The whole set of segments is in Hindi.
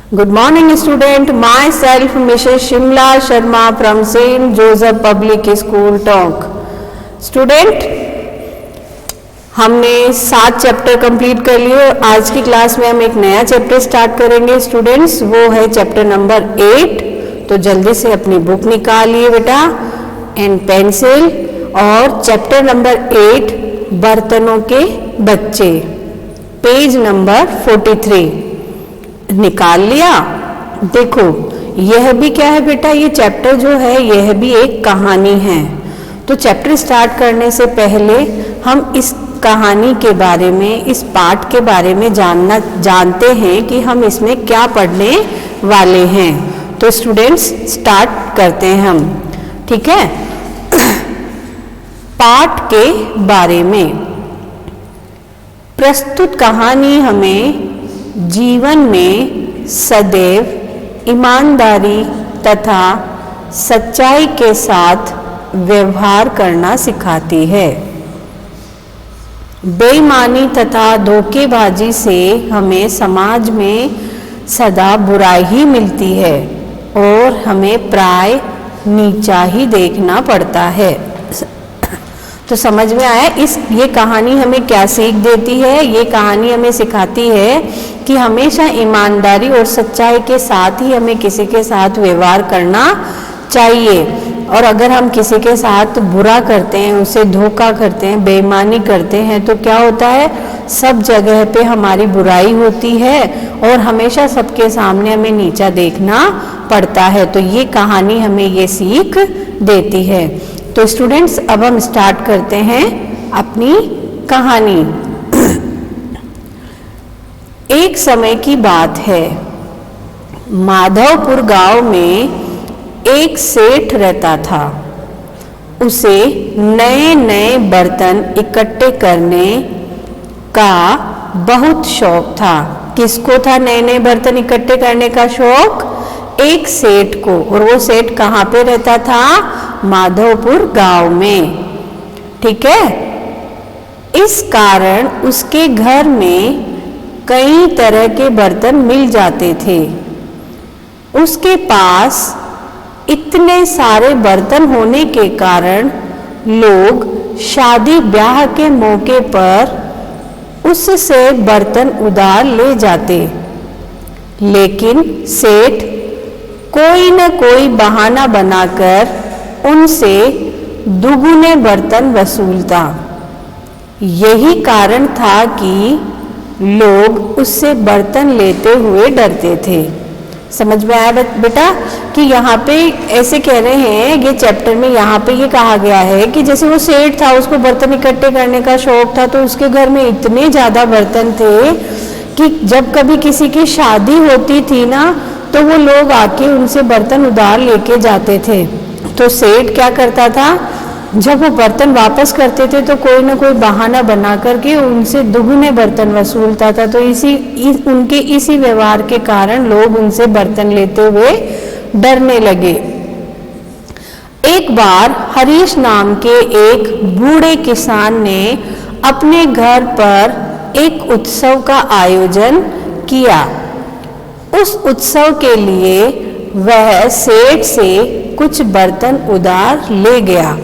Good morning student, myself Mrs. Shimla Sharma from St. Joseph Public School Tonk. Student, हमने 7 चैप्टर कंप्लीट कर लिए और आज की क्लास में हम एक नया चैप्टर स्टार्ट करेंगे स्टूडेंट्स, वो है चैप्टर नंबर 8। तो जल्दी से अपनी बुक निकालिए बेटा एंड पेंसिल और चैप्टर नंबर 8 बर्तनों के बच्चे, पेज नंबर 43 निकाल लिया। देखो यह भी क्या है बेटा, ये चैप्टर जो है यह भी एक कहानी है। तो चैप्टर स्टार्ट करने से पहले हम इस कहानी के बारे में, इस पाठ के बारे में जानते हैं कि हम इसमें क्या पढ़ने वाले हैं। तो स्टूडेंट्स स्टार्ट करते हैं हम, ठीक है। पाठ के बारे में प्रस्तुत कहानी हमें जीवन में सदैव ईमानदारी तथा सच्चाई के साथ व्यवहार करना सिखाती है। बेईमानी तथा धोखेबाजी से हमें समाज में सदा बुराई ही मिलती है और हमें प्राय नीचा ही देखना पड़ता है। तो समझ में आया ये कहानी हमें क्या सीख देती है। ये कहानी हमें सिखाती है कि हमेशा ईमानदारी और सच्चाई के साथ ही हमें किसी के साथ व्यवहार करना चाहिए। और अगर हम किसी के साथ बुरा करते हैं, उसे धोखा करते हैं, बेईमानी करते हैं, तो क्या होता है, सब जगह पे हमारी बुराई होती है और हमेशा सबके सामने हमें नीचा देखना पड़ता है। तो ये कहानी हमें ये सीख देती है। तो स्टूडेंट्स अब हम स्टार्ट करते हैं अपनी कहानी। एक समय की बात है, माधवपुर गांव में एक सेठ रहता था। उसे नए नए बर्तन इकट्ठे करने का बहुत शौक था। किसको था नए नए बर्तन इकट्ठे करने का शौक? एक सेठ को। और वो सेठ कहाँ पे रहता था? माधवपुर गांव में, ठीक है। इस कारण उसके घर में कई तरह के बर्तन मिल जाते थे। उसके पास इतने सारे बर्तन होने के कारण लोग शादी ब्याह के मौके पर उससे बर्तन उधार ले जाते। लेकिन सेठ कोई न कोई बहाना बनाकर उनसे दुगुने बर्तन वसूलता। यही कारण था कि लोग उससे बर्तन लेते हुए डरते थे। समझ में आया बेटा कि यहाँ पे ऐसे कह रहे हैं, ये चैप्टर में यहाँ पे ये कहा गया है कि जैसे वो सेठ था, उसको बर्तन इकट्ठे करने का शौक था, तो उसके घर में इतने ज़्यादा बर्तन थे कि जब कभी किसी की शादी होती थी ना, तो वो लोग आके उनसे बर्तन उधार लेके जाते थे। तो सेठ क्या करता था, जब वो बर्तन वापस करते थे तो कोई ना कोई बहाना बना करके उनसे दुगुने बर्तन वसूलता था। तो उनके इसी व्यवहार के कारण लोग उनसे बर्तन लेते हुए डरने लगे। एक बार हरीश नाम के एक बूढ़े किसान ने अपने घर पर एक उत्सव का आयोजन किया। उस उत्सव के लिए वह सेठ से कुछ बर्तन उधार ले गया।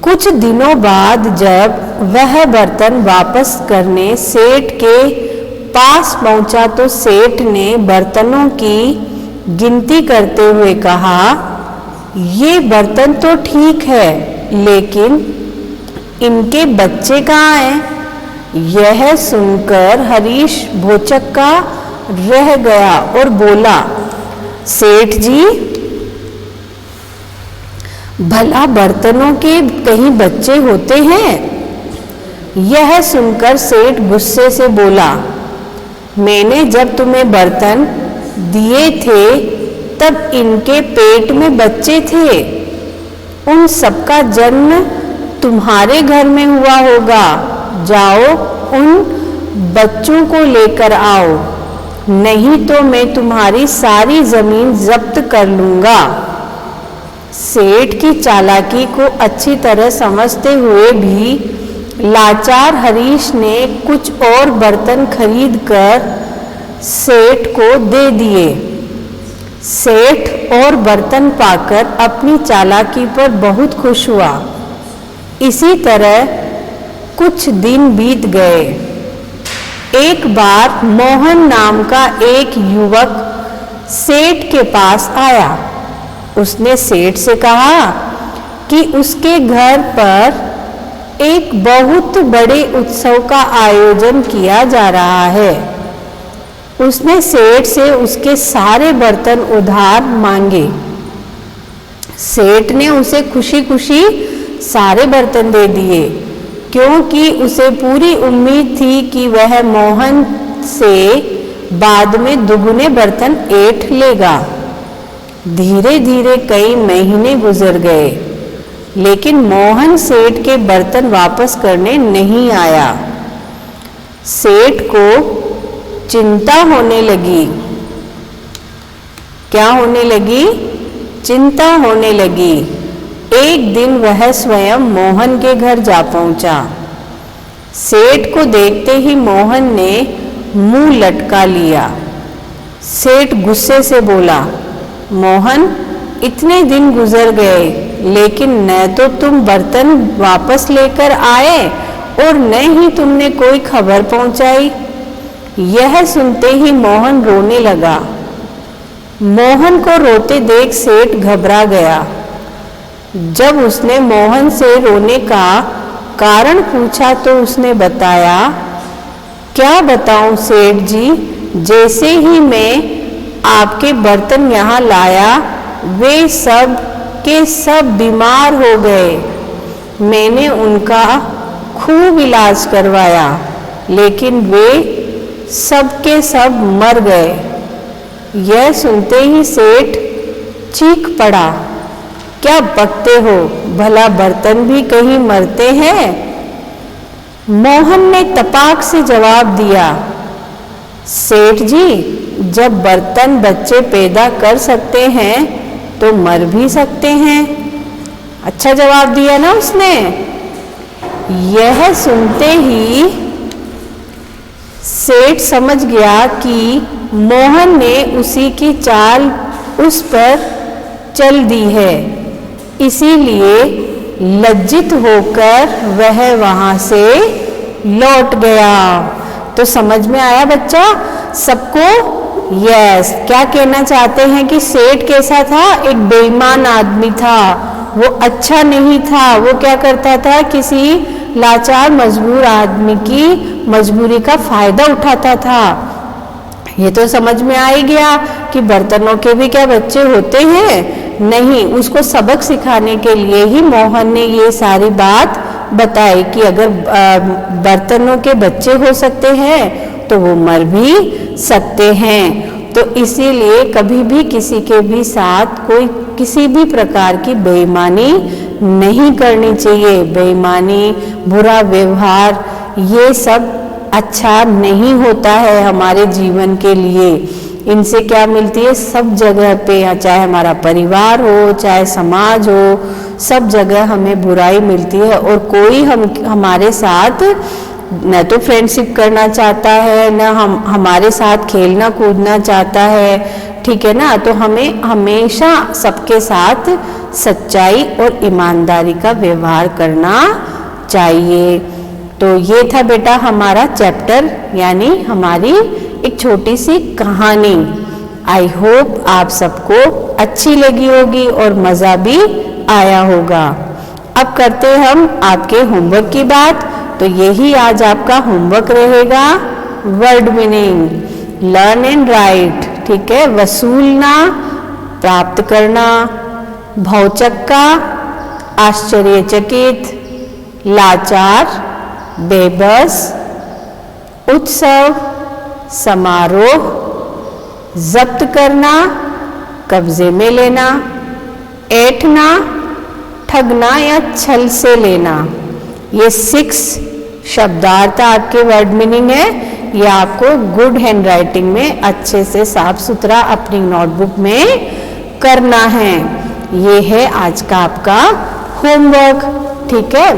कुछ दिनों बाद जब वह बर्तन वापस करने सेठ के पास पहुंचा तो सेठ ने बर्तनों की गिनती करते हुए कहा, ये बर्तन तो ठीक है, लेकिन इनके बच्चे कहाँ हैं? यह सुनकर हरीश भौचक्का रह गया और बोला, सेठ जी, भला बर्तनों के कहीं बच्चे होते हैं? यह सुनकर सेठ गुस्से से बोला, मैंने जब तुम्हें बर्तन दिए थे तब इनके पेट में बच्चे थे। उन सबका जन्म तुम्हारे घर में हुआ होगा। जाओ उन बच्चों को लेकर आओ, नहीं तो मैं तुम्हारी सारी जमीन जब्त कर लूंगा। सेठ की चालाकी को अच्छी तरह समझते हुए भी लाचार हरीश ने कुछ और बर्तन खरीदकर सेठ को दे दिए। सेठ और बर्तन पाकर अपनी चालाकी पर बहुत खुश हुआ। इसी तरह कुछ दिन बीत गए। एक बार मोहन नाम का एक युवक सेठ के पास आया। उसने सेठ से कहा कि उसके घर पर एक बहुत बड़े उत्सव का आयोजन किया जा रहा है। उसने सेठ से उसके सारे बर्तन उधार मांगे। सेठ ने उसे खुशी खुशी सारे बर्तन दे दिए, क्योंकि उसे पूरी उम्मीद थी कि वह मोहन से बाद में दुगुने बर्तन ऐंठ लेगा। धीरे धीरे कई महीने गुजर गए, लेकिन मोहन सेठ के बर्तन वापस करने नहीं आया। सेठ को चिंता होने लगी। क्या होने लगी? चिंता होने लगी। एक दिन वह स्वयं मोहन के घर जा पहुंचा। सेठ को देखते ही मोहन ने मुंह लटका लिया। सेठ गुस्से से बोला, मोहन, इतने दिन गुजर गए, लेकिन न तो तुम बर्तन वापस लेकर आए और न ही तुमने कोई खबर पहुंचाई। यह सुनते ही मोहन रोने लगा। मोहन को रोते देख सेठ घबरा गया। जब उसने मोहन से रोने का कारण पूछा तो उसने बताया, क्या बताऊं सेठ जी, जैसे ही मैं आपके बर्तन यहाँ लाया वे सब के सब बीमार हो गए। मैंने उनका खूब इलाज करवाया, लेकिन वे सब के सब मर गए। यह सुनते ही सेठ चीख पड़ा, क्या बकते हो, भला बर्तन भी कहीं मरते हैं? मोहन ने तपाक से जवाब दिया, सेठ जी, जब बर्तन बच्चे पैदा कर सकते हैं तो मर भी सकते हैं। अच्छा जवाब दिया ना उसने। यह सुनते ही सेठ समझ गया कि मोहन ने उसी की चाल उस पर चल दी है, इसीलिए लज्जित होकर वह वहां से लौट गया। तो समझ में आया बच्चा सबको? यस। क्या कहना चाहते हैं कि सेठ कैसा था? एक बेईमान आदमी था। वो अच्छा नहीं था। वो क्या करता था? किसी लाचार मजबूर आदमी की मजबूरी का फायदा उठाता था। ये तो समझ में आ ही गया कि बर्तनों के भी क्या बच्चे होते हैं? नहीं। उसको सबक सिखाने के लिए ही मोहन ने ये सारी बात बताई कि अगर बर्तनों के बच्चे हो सकते हैं तो वो मर भी सकते हैं। तो इसीलिए कभी भी किसी के भी साथ कोई किसी भी प्रकार की बेईमानी नहीं करनी चाहिए। बेईमानी, बुरा व्यवहार, ये सब अच्छा नहीं होता है हमारे जीवन के लिए। इनसे क्या मिलती है? सब जगह पे, चाहे हमारा परिवार हो, चाहे समाज हो, सब जगह हमें बुराई मिलती है। और कोई हमारे साथ न तो फ्रेंडशिप करना चाहता है, न हमारे साथ खेलना कूदना चाहता है, ठीक है ना। तो हमें हमेशा सबके साथ सच्चाई और ईमानदारी का व्यवहार करना चाहिए। तो ये था बेटा हमारा चैप्टर, यानी हमारी एक छोटी सी कहानी। आई होप आप सबको अच्छी लगी होगी और मज़ा भी आया होगा। अब करते हम आपके होमवर्क की बात। तो यही आज आपका होमवर्क रहेगा, word meaning, learn and right, ठीक है। वसूलना, प्राप्त करना, भौचक्का, आश्चर्यचकित, लाचार, बेबस, उत्सव, समारोह, जब्त करना, कब्जे में लेना, ऐंठना, ठगना या छल से लेना। ये 6 शब्दार्थ आपके वर्ड मीनिंग है। ये आपको गुड हैंड राइटिंग में अच्छे से साफ सुथरा अपनी नोटबुक में करना है। ये है आज का आपका होमवर्क, ठीक है।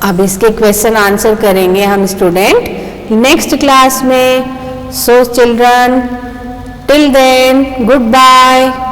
अब इसके क्वेश्चन आंसर करेंगे हम स्टूडेंट नेक्स्ट क्लास में। So children, till then, goodbye.